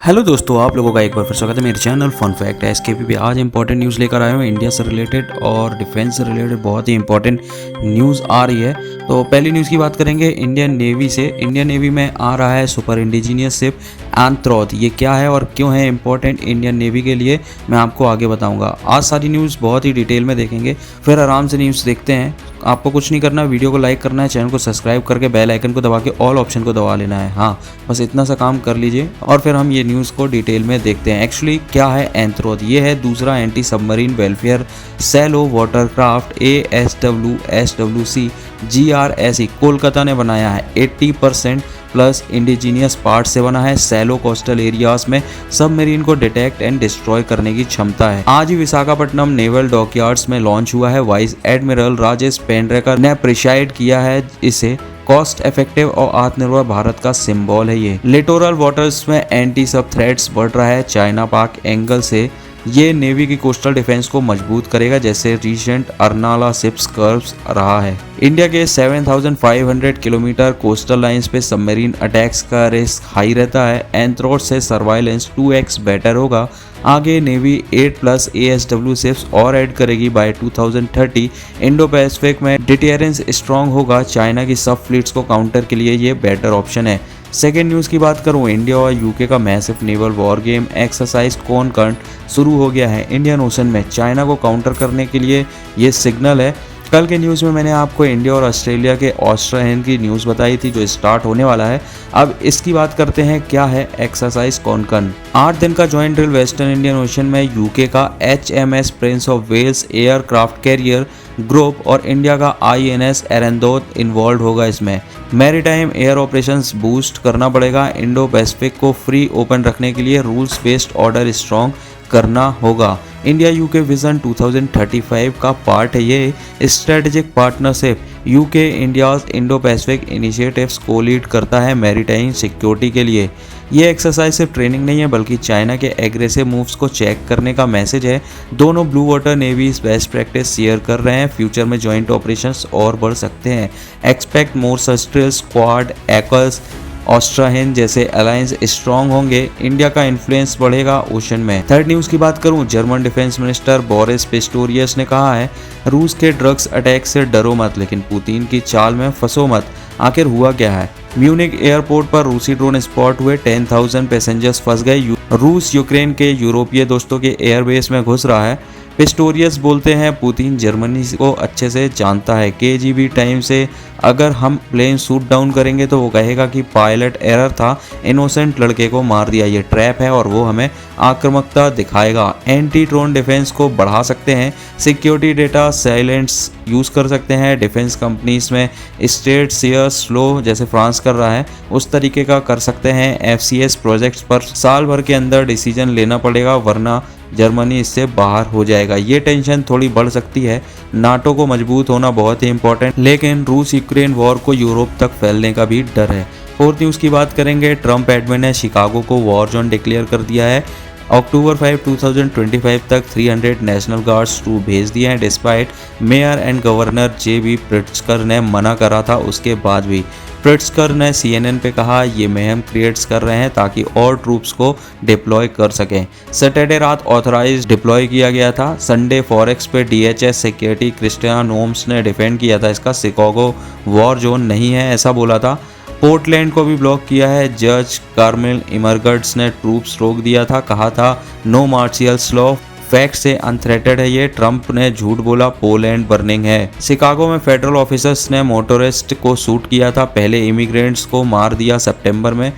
Hello दोस्तों, आप लोगों का एक बार फिर स्वागत है मेरे चैनल फन फैक्ट एसकेपी पे। आज इंपॉर्टेंट न्यूज़ लेकर आया हूँ इंडिया से रिलेटेड और डिफेंस से रिलेटेड। बहुत ही इंपॉर्टेंट न्यूज़ आ रही है। तो पहली न्यूज़ की बात करेंगे इंडियन नेवी से। इंडियन नेवी में आ रहा है सुपर इंडिजीनियस शिप एंथ्रोथ। ये क्या है और क्यों है इंपॉर्टेंट इंडियन नेवी के लिए, मैं आपको आगे बताऊंगा। आज सारी न्यूज़ बहुत ही डिटेल में देखेंगे, फिर आराम से न्यूज़ देखते हैं। आपको कुछ नहीं करना, वीडियो को लाइक करना है, चैनल को सब्सक्राइब करके बेल आइकन को दबा के ऑल ऑप्शन को दबा लेना है। हाँ, बस इतना सा काम कर लीजिए और फिर हम ये न्यूज़ को डिटेल में देखते हैं। एक्चुअली क्या है एंथ्रोथ? ये है दूसरा anti submarine welfare shallow watercraft ASWSWC GRSE Kolkata ने बनाया है। 80% प्लस इंडिजीनियस पार्ट से बना है। सैलो कोस्टल एरियाज में सबमरीन को डिटेक्ट एंड डिस्ट्रॉय करने की क्षमता है। आज ही विशाखापट्टनम नेवल डॉकयार्ड्स में लॉन्च हुआ है। वाइस एडमिरल राजेश पेंड्रेकर ने प्रिसाइड किया है इसे। कॉस्ट इफेक्टिव और आत्मनिर्भर भारत का सिंबल है ये। लिटोरल वाटर्स में एंटी सब थ्रेट्स बढ़ रहा है चाइना पाक एंगल से। ये नेवी की कोस्टल डिफेंस को मजबूत करेगा, जैसे रिसेंट अर्नाला शिप्स कर्व्स रहा है। इंडिया के 7500 किलोमीटर कोस्टल लाइंस पे सबमरीन अटैक्स का रिस्क हाई रहता है। एंथ्रोथ से सर्वाइलेंस 2x बेटर होगा। आगे नेवी 8+ ASW शिप्स और ऐड करेगी बाय 2030। इंडो पैसिफिक में डिटेरेंस स्ट्रॉन्ग होगा। चाइना की सब फ्लीट्स को काउंटर के लिए ये बेटर ऑप्शन है। सेकेंड न्यूज़ की बात करूं, इंडिया और यूके का massive naval war game exercise Concord शुरू हो गया है इंडियन ओशन में। चाइना को काउंटर करने के लिए ये सिग्नल है। कल के न्यूज़ में मैंने आपको इंडिया और ऑस्ट्रेलिया के ऑस्ट्रेलियन की न्यूज़ बताई थी जो स्टार्ट होने वाला है। अब इसकी बात करते हैं, क्या है एक्सरसाइज कॉनकॉर्ड। 8 दिन का joint drill western Indian Ocean में यूके का HMS prince of Wales aircraft carrier group और इंडिया का INS एरेंदोत इन्वॉल्व होगा। इसमें मैरीटाइम एयर ऑपरेशंस बूस्ट करना पड़ेगा। इंडो पैसिफिक को फ्री ओपन रखने के लिए रूल्स बेस्ड ऑर्डर स्ट्रॉन्ग करना होगा। इंडिया यूके विजन 2035 का पार्ट है ये strategic partnership. UK India's Indo Pacific initiatives को लीड करता है मैरीटाइम सिक्योरिटी के लिए। ये एक्सरसाइज सिर्फ ट्रेनिंग नहीं है बल्कि चाइना के एग्रेसिव मूव्स को चेक करने का मैसेज है। दोनों blue water navies best practice share कर रहे हैं। फ्यूचर में जॉइंट ऑपरेशंस और बढ़ सकते हैं। एक्सपेक्ट मोर सच ड्रिल्स, क्वाड, एकल्स, ऑस्ट्राहिन जैसे अलायंस स्ट्रॉन्ग होंगे। इंडिया का इन्फ्लुएंस बढ़ेगा ओशन में। थर्ड न्यूज़ की बात करूं, German defence minister Boris Pistorius ने कहा है रूस के ड्रग्स अटैक से डरो मत, लेकिन पुतिन की चाल में फंसो मत। आखिर हुआ क्या है? म्यूनिक एयरपोर्ट पर रूसी ड्रोन स्पॉट हुए। 10,000 पैसेंजर्स फंस गए। रूस यूक्रेन के यूरोपीय दोस्तों के एयरबेस में घुस रहा है। पिस्टोरियस बोलते हैं पुतिन जर्मनी को अच्छे से जानता है। KGB टाइम से अगर हम प्लेन शूट डाउन करेंगे तो वो कहेगा कि पायलट एरर था, इनोसेंट लड़के को मार दिया, ये ट्रैप है, और वो हमें आक्रामकता दिखाएगा। एंटी ड्रोन डिफेंस को बढ़ा सकते हैं। सिक्योरिटी डेटा साइलेंस यूज़ कर सकते हैं। डिफेंस कंपनीज में स्टेट शेयर स्लो जैसे फ्रांस कर रहा है उस तरीके का कर सकते हैं। FCS प्रोजेक्ट्स पर साल भर के अंदर डिसीजन लेना पड़ेगा, वरना जर्मनी इससे बाहर हो जाएगा। ये टेंशन थोड़ी बढ़ सकती है। नाटो को मजबूत होना बहुत ही इंपॉर्टेंट, लेकिन रूस यूक्रेन वॉर को यूरोप तक फैलने का भी डर है। फोर्थ न्यूज़ की बात करेंगे, ट्रम्प एडमिन ने शिकागो को वॉर जोन डिक्लेयर कर दिया है। अक्टूबर 5, 2025 तक 300 नेशनल गार्ड्स ट्रूप भेज दिए हैं। Despite mayor and governor JB Pritzker ने मना करा था, उसके बाद भी प्रिट्जकर ने CNN पे कहा ये महम क्रिएट्स कर रहे हैं ताकि और ट्रूप्स को डिप्लॉय कर सकें। सैटरडे रात ऑथराइज डिप्लॉय किया गया था। संडे फॉरेक्स पे DHS सिक्योरिटी क्रिस्टियान नोम्स ने डिफेंड किया था इसका। शिकागो वॉर जोन नहीं है ऐसा बोला था। पोर्टलैंड को भी ब्लॉक किया है। जज कार्मेल इमरगट्स ने ट्रूप्स रोक दिया था, कहा था नो मार्शियल्स लॉ, फैक्ट से अनथ्रेटेड है ये। ट्रंप ने झूठ बोला, पोलैंड बर्निंग है। शिकागो में फेडरल ऑफिसर्स ने मोटरिस्ट को शूट किया था, पहले इमिग्रेंट्स को मार दिया सितंबर में।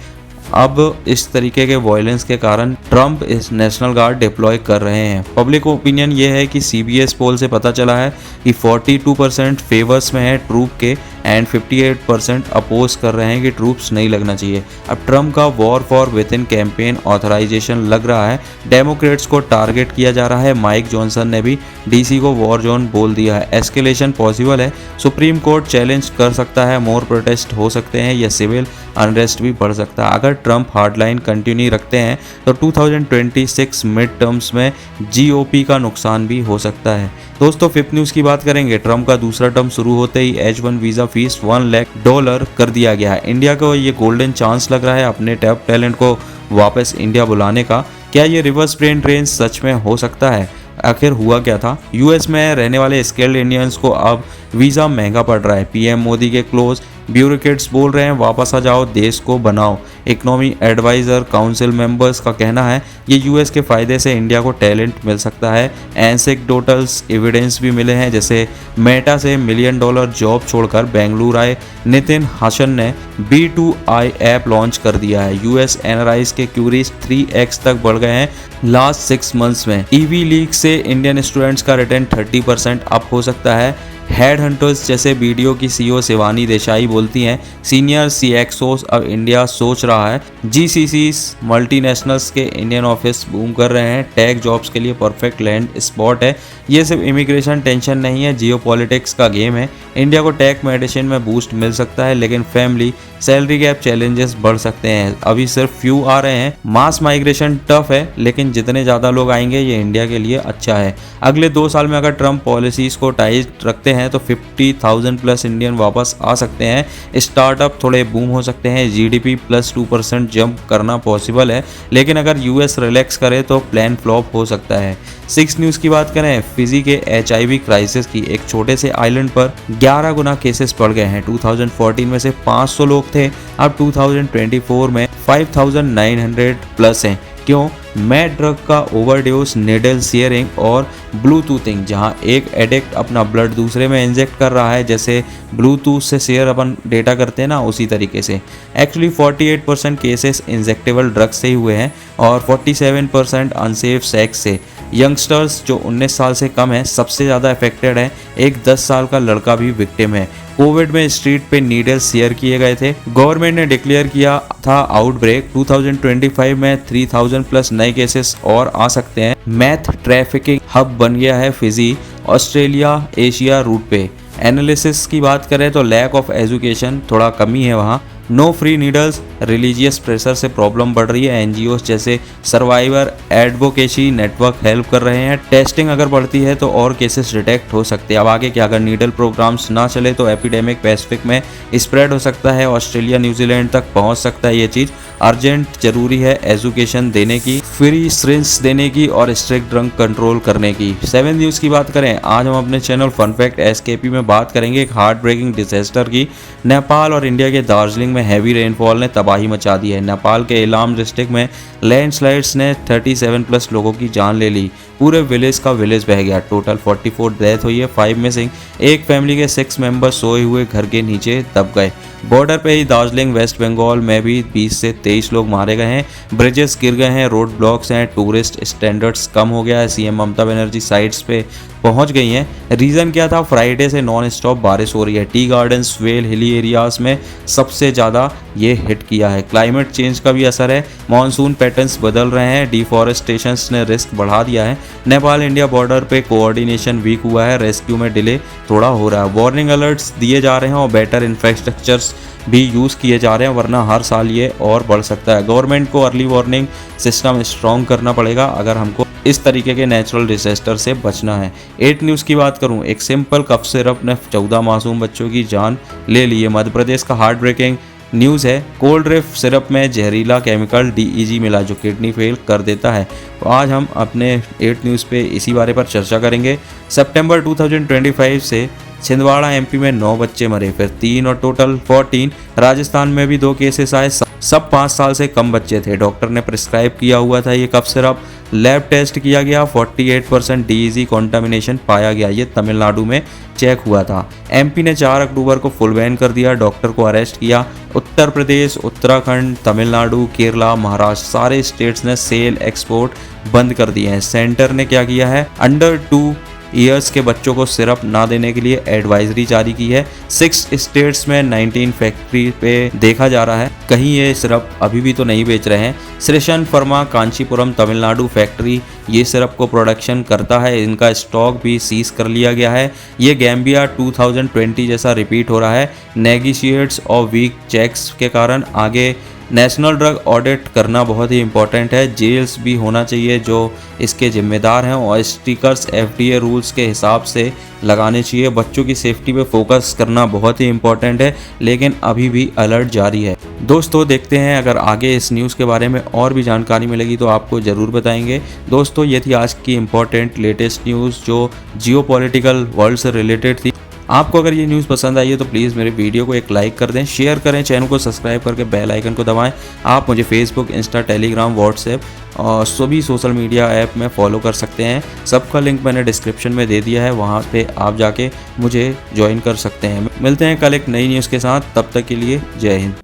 अब इस तरीके के वायलेंस के कारण ट्रंप इस नेशनल गार्ड डिप्लॉय कर रहे हैं। पब्लिक ओपिनियन ये है कि CBS पोल से पता चला है कि 42% फेवर्स में है ट्रूप के एंड 58% अपोज कर रहे हैं कि ट्रूप्स नहीं लगना चाहिए। अब ट्रंप का war for within campaign authorisation लग रहा है। डेमोक्रेट्स को टारगेट किया जा रहा है। माइक जॉनसन ने भी DC को वॉर जोन बोल दिया है। एस्केलेशन पॉसिबल है। सुप्रीम कोर्ट चैलेंज कर सकता है। मोर प्रोटेस्ट हो सकते हैं या सिविल अनरेस्ट भी बढ़ सकता है। अगर ट्रंप हार्डलाइन कंटिन्यू रखते हैं तो 2026 मिड टर्म्स में GOP का नुकसान भी हो सकता है। दोस्तों, फिफ्थ न्यूज़ की बात करेंगे। ट्रंप का दूसरा टर्म शुरू होते ही H1 वीज़ा फीस $1 लाख कर दिया गया है। इंडिया को ये गोल्डन चांस लग रहा है अपने टॉप टैलेंट को वापस इंडिया बुलाने का। क्या ये रिवर्स ब्रेन ड्रेन सच में हो सकता है? आखिर हुआ क्या था? यूएस में रहने वाले स्किल्ड इंडियंस को अब वीज़ा महंगा पड़ रहा है। पीएम मोदी के क्लोज ब्यूरोक्रेट्स बोल रहे हैं वापस आ जाओ, देश को बनाओ। इकोनॉमी एडवाइजर काउंसिल मेंबर्स का कहना है ये यूएस के फ़ायदे से इंडिया को टैलेंट मिल सकता है। एनसेक्डोटल्स एविडेंस भी मिले हैं, जैसे मेटा से $1 मिलियन जॉब छोड़कर बेंगलुरु आए नितिन हासन ने B2I ऐप लॉन्च कर दिया है। यूएस एनआरआईज के क्यूरीज 3x तक बढ़ गए हैं लास्ट 6 मंथ्स में। ईवी लीग से इंडियन स्टूडेंट्स का रिटर्न 30% अप हो सकता है। हेड हंटर्स जैसे वीडियो की सीईओ शिवानी देसाई बोलती हैं सीनियर CXOs अब इंडिया सोच रहा है। GCCs मल्टीनेशनल्स के इंडियन ऑफिस बूम कर रहे हैं। टेक जॉब्स के लिए परफेक्ट लैंड स्पॉट है। ये सिर्फ इमिग्रेशन टेंशन नहीं है, जियोपॉलिटिक्स का गेम है। इंडिया को टेक मेडिसिन में बूस्ट मिल सकता है, लेकिन फैमिली सैलरी गैप चैलेंजेस बढ़ सकते हैं। अभी सिर्फ फ्यू आ रहे हैं। मास माइग्रेशन टफ है, लेकिन जितने ज़्यादा लोग आएंगे ये इंडिया के लिए अच्छा है। अगले 2 साल में अगर ट्रम्प पॉलिसीज़ को टाइट रखते हैं तो 50,000 प्लस इंडियन वापस आ सकते हैं। स्टार्टअप थोड़े बूम हो सकते हैं। GDP प्लस 2% जंप करना पॉसिबल है, लेकिन अगर US रिलैक्स करे तो प्लान फ्लॉप हो सकता है। 6 न्यूज़ की बात करें, फिजी के HIV क्राइसिस की। एक छोटे से आइलैंड पर 11 गुना केसेस बढ़ गए हैं। 2014 में से 500 लोग थे, अब 2024 में 5,900 प्लस हैं। क्यों? मैड ड्रग का ओवरडोज, निडल शेयरिंग और ब्लूटूथिंग, जहां एक एडिक्ट अपना ब्लड दूसरे में इंजेक्ट कर रहा है, जैसे ब्लूटूथ से शेयर अपन डेटा करते हैं ना, उसी तरीके से। एक्चुअली 48% केसेस इंजेक्टेबल ड्रग्स से ही हुए हैं और 47% अनसेफ सेक्स से। यंगस्टर्स जो 19 साल से कम है सबसे ज़्यादा अफेक्टेड है। एक 10 साल का लड़का भी विक्टिम है। कोविड में स्ट्रीट पे नीडल शेयर किए गए थे। गवर्नमेंट ने डिक्लेयर किया था आउटब्रेक। 2025 में 3,000 प्लस नए केसेस और आ सकते हैं। मैथ ट्रैफिकिंग हब बन गया है फिजी, ऑस्ट्रेलिया एशिया रूट पे। एनालिसिस की बात करें तो लैक ऑफ एजुकेशन, थोड़ा कमी है वहाँ। No free needles, religious pressure से प्रॉब्लम बढ़ रही है। NGOs जैसे सर्वाइवर एडवोकेसी नेटवर्क हेल्प कर रहे हैं। टेस्टिंग अगर बढ़ती है तो और केसेस डिटेक्ट हो सकते हैं। अब आगे क्या, अगर नीडल प्रोग्राम्स ना चले तो एपिडेमिक पैसिफिक में स्प्रेड हो सकता है। ऑस्ट्रेलिया न्यूजीलैंड तक पहुंच सकता है ये चीज़। अर्जेंट जरूरी है एजुकेशन देने की, फ्री सिरिंज देने की और स्ट्रिक्ट ड्रग कंट्रोल करने की। 7 न्यूज़ की बात करें, आज हम अपने चैनल फन फैक्ट SKP में बात करेंगे एक हार्ट ब्रेकिंग डिजास्टर की। नेपाल और इंडिया के दार्जिलिंग में हैवी रेनफॉल ने तबाही मचा दी है। नेपाल के इलाम डिस्ट्रिक्ट में लैंडस्लाइड्स ने 37 प्लस लोगों की जान ले ली। पूरे विलेज का विलेज बह गया। टोटल 44 डेथ हुई है, 5 मिसिंग। एक फैमिली के 6 मेंबर्स सोए हुए घर के नीचे दब गए। बॉर्डर पे ही दार्जिलिंग वेस्ट बंगाल में भी 20 से 23 लोग मारे गए हैं। ब्रिजेस गिर गए हैं, रोड ब्लॉक्स हैं, टूरिस्ट स्टैंडर्ड्स कम हो गया है। CM ममता बनर्जी साइट्स पे पहुंच गई हैं। रीज़न क्या था? फ्राइडे से नॉन स्टॉप बारिश हो रही है। Tea gardens, well, hilly areas में सबसे ज़्यादा ये हिट किया है। क्लाइमेट चेंज का भी असर है। मॉनसून पैटर्न्स बदल रहे हैं। डिफॉरेस्टेशन ने रिस्क बढ़ा दिया है। नेपाल इंडिया बॉर्डर पे कोऑर्डिनेशन वीक हुआ है। रेस्क्यू में डिले थोड़ा हो रहा है। वार्निंग अलर्ट्स दिए जा रहे हैं और बेटर इंफ्रास्ट्रक्चर्स भी यूज़ किए जा रहे हैं, वरना हर साल ये और बढ़ सकता है। गवर्नमेंट को अर्ली वार्निंग सिस्टम स्ट्रॉन्ग करना पड़ेगा अगर हमको इस तरीके के नेचुरल डिजास्टर से बचना है। 8 न्यूज़ की बात करूं, एक सिंपल कफ सिरप ने 14 मासूम बच्चों की जान ले ली है। मध्य प्रदेश का हार्ट ब्रेकिंग न्यूज़ है। कोल्ड ड्रिफ्ट सिरप में जहरीला केमिकल DEG मिला जो किडनी फेल कर देता है। तो आज हम अपने 8 न्यूज़ पे इसी बारे पर चर्चा करेंगे। सितंबर 2025 से छिंदवाड़ा MP में 9 बच्चे मरे, फिर 3 और टोटल 14। राजस्थान में भी 2 केसेस आए, सब 5 साल से कम बच्चे थे। डॉक्टर ने प्रिस्क्राइब किया हुआ था ये कफ सिरप। लैब टेस्ट किया गया, 48% DEG कॉन्टामिनेशन पाया गया। ये तमिलनाडु में चेक हुआ था। MP ने 4 अक्टूबर को फुल बैन कर दिया, डॉक्टर को अरेस्ट किया। उत्तर प्रदेश, उत्तराखंड, तमिलनाडु, केरला, महाराष्ट्र सारे स्टेट्स ने सेल एक्सपोर्ट बंद कर दिए हैं। सेंटर ने क्या किया है? अंडर 2 ईयर्स के बच्चों को सिरप ना देने के लिए एडवाइजरी जारी की है। 6 स्टेट्स में 19 फैक्ट्री पे देखा जा रहा है, कहीं ये सिरप अभी भी तो नहीं बेच रहे हैं। श्रेशन फर्मा कांचीपुरम तमिलनाडु फैक्ट्री ये सिरप को प्रोडक्शन करता है, इनका स्टॉक भी सीज कर लिया गया है। ये गैम्बिया 2020 जैसा रिपीट हो रहा है। नेगोशिएट्स और वीक चेक्स के कारण आगे नेशनल ड्रग ऑडिट करना बहुत ही इंपॉर्टेंट है। जेल्स भी होना चाहिए जो इसके जिम्मेदार हैं और स्टिकर्स FDA रूल्स के हिसाब से लगाने चाहिए। बच्चों की सेफ्टी पे फोकस करना बहुत ही इंपॉर्टेंट है, लेकिन अभी भी अलर्ट जारी है। दोस्तों देखते हैं, अगर आगे इस न्यूज़ के बारे में और भी जानकारी मिलेगी तो आपको ज़रूर बताएंगे। दोस्तों ये थी आज की इम्पोर्टेंट लेटेस्ट न्यूज़ जो जियोपॉलिटिकल वर्ल्ड से रिलेटेड थी। आपको अगर ये न्यूज़ पसंद आई है तो प्लीज़ मेरे वीडियो को एक लाइक कर दें, शेयर करें, चैनल को सब्सक्राइब करके बेल आइकन को दबाएं। आप मुझे फेसबुक, इंस्टा, टेलीग्राम, व्हाट्सएप और सभी सोशल मीडिया ऐप में फॉलो कर सकते हैं। सबका लिंक मैंने डिस्क्रिप्शन में दे दिया है, वहाँ पे आप जाके मुझे ज्वाइन कर सकते हैं। मिलते हैं कल एक नई न्यूज़ के साथ, तब तक के लिए जय हिंद।